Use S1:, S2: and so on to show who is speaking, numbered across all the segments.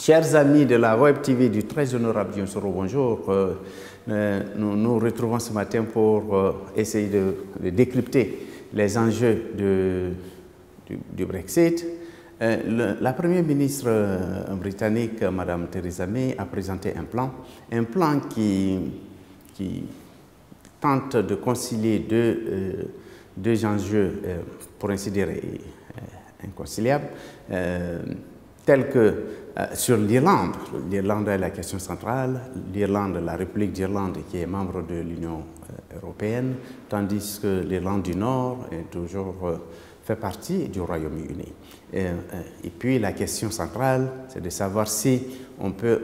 S1: Chers amis de la Web TV du très honorable Dionsoro, bonjour. Nous nous retrouvons ce matin pour essayer de décrypter les enjeux du Brexit. La Première ministre britannique, Mme Theresa May, a présenté un plan qui tente de concilier deux enjeux, pour ainsi dire, inconciliables, tels que sur l'Irlande. L'Irlande est la question centrale, l'Irlande, la République d'Irlande qui est membre de l'Union européenne, tandis que l'Irlande du Nord est toujours fait partie du Royaume-Uni. Et puis la question centrale, c'est de savoir si on peut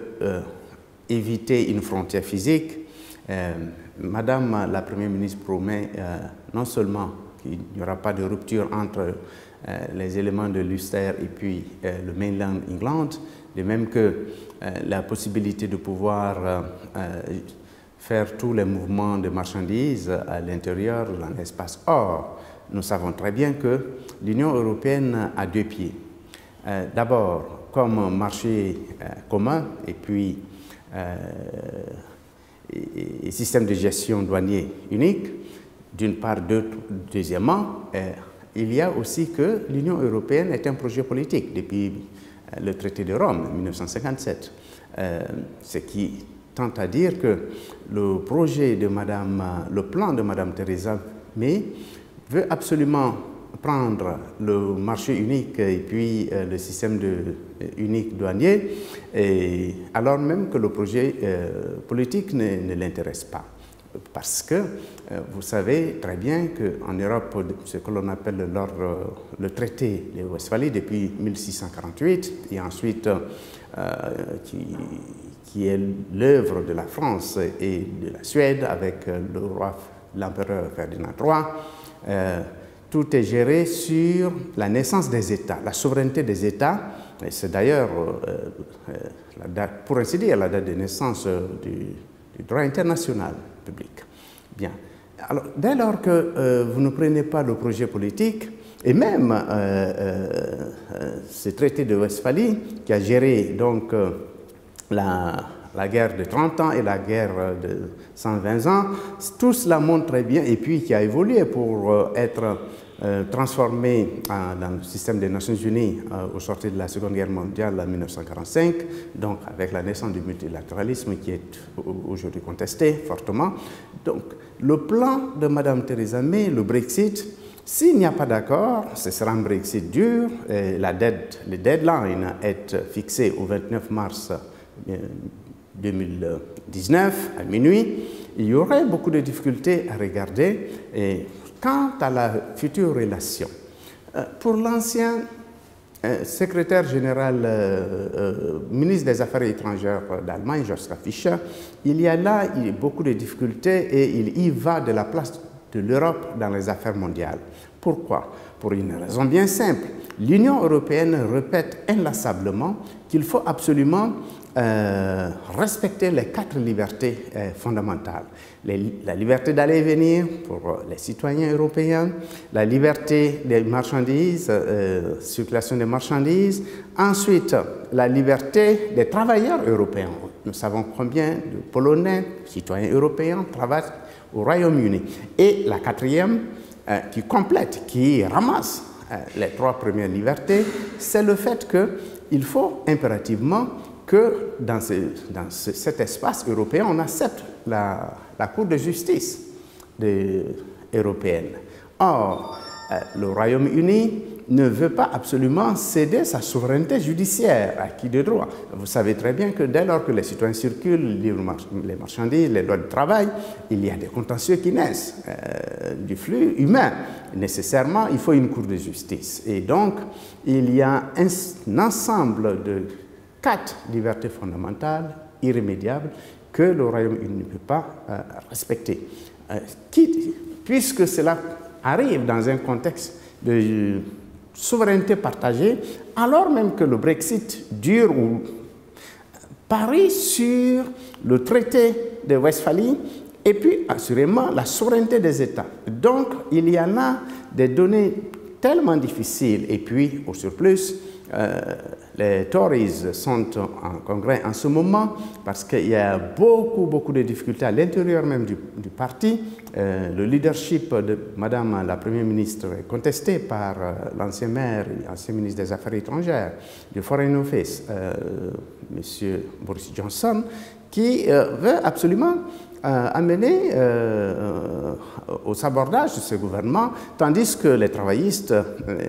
S1: éviter une frontière physique. Madame la Première ministre promet non seulement qu'il n'y aura pas de rupture entre les éléments de l'Ulster et puis le mainland England, de même que la possibilité de pouvoir faire tous les mouvements de marchandises à l'intérieur de l'espace. Or, nous savons très bien que l'Union européenne a deux pieds. D'abord, comme marché commun et puis et système de gestion douanier unique, d'une part. Deuxièmement, il y a aussi que l'Union européenne est un projet politique depuis le traité de Rome, 1957, ce qui tente à dire que le projet de le plan de Mme Theresa May veut absolument prendre le marché unique et puis le système unique douanier, alors même que le projet politique ne l'intéresse pas. Parce que vous savez très bien qu'en Europe, ce que l'on appelle le traité de Westphalie depuis 1648, et ensuite qui est l'œuvre de la France et de la Suède avec l'empereur Ferdinand III, tout est géré sur la naissance des États, la souveraineté des États. C'est d'ailleurs, pour ainsi dire, la date de naissance du droit international public. Bien. Alors, dès lors que vous ne prenez pas le projet politique, et même ce traité de Westphalie qui a géré donc la guerre de 30 ans et la guerre de 120 ans, tout cela montre très bien, et puis qui a évolué pour être transformé dans le système des Nations Unies au sortir de la Seconde Guerre mondiale en 1945, donc avec la naissance du multilatéralisme qui est aujourd'hui contesté fortement. Donc, le plan de Mme Theresa May, le Brexit, s'il n'y a pas d'accord, ce sera un Brexit dur. Le deadline est fixé au 29 mars 2019 à minuit. Il y aurait beaucoup de difficultés à regarder. Et quant à la future relation, pour l'ancien secrétaire général, ministre des Affaires étrangères d'Allemagne, Joschka Fischer, il y a là beaucoup de difficultés et il y va de la place de l'Europe dans les affaires mondiales. Pourquoi? Pour une raison bien simple. L'Union européenne répète inlassablement qu'il faut absolument respecter les 4 libertés fondamentales. La liberté d'aller et venir pour les citoyens européens, la liberté des marchandises, circulation des marchandises, ensuite la liberté des travailleurs européens. Nous savons combien de Polonais, citoyens européens, travaillent au Royaume-Uni. Et la 4e, qui complète, qui ramasse les 3 premières libertés, c'est le fait qu'il faut impérativement que dans cet espace européen, on accepte la Cour de justice européenne. Or, le Royaume-Uni ne veut pas absolument céder sa souveraineté judiciaire à qui de droit. Vous savez très bien que dès lors que les citoyens circulent, les marchandises, les lois de travail, il y a des contentieux qui naissent du flux humain. Nécessairement, il faut une Cour de justice. Et donc, il y a un ensemble de 4 libertés fondamentales, irrémédiables, que le Royaume-Uni ne peut pas respecter. Puisque cela arrive dans un contexte de souveraineté partagée, alors même que le Brexit dure ou parie sur le traité de Westphalie et puis assurément la souveraineté des États. Donc, il y en a des données tellement difficiles et puis, au surplus, les Tories sont en congrès en ce moment parce qu'il y a beaucoup de difficultés à l'intérieur même du parti. Le leadership de Madame la Première ministre est contesté par l'ancien maire et ancien ministre des Affaires étrangères du Foreign Office, M. Boris Johnson, qui veut absolument amener au sabordage de ce gouvernement, tandis que les travaillistes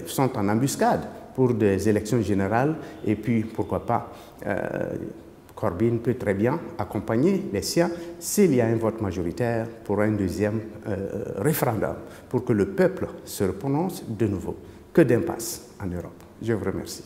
S1: sont en embuscade pour des élections générales. Et puis, pourquoi pas, Corbyn peut très bien accompagner les siens s'il y a un vote majoritaire pour un deuxième référendum, pour que le peuple se prononce de nouveau. Que d'impasse en Europe. Je vous remercie.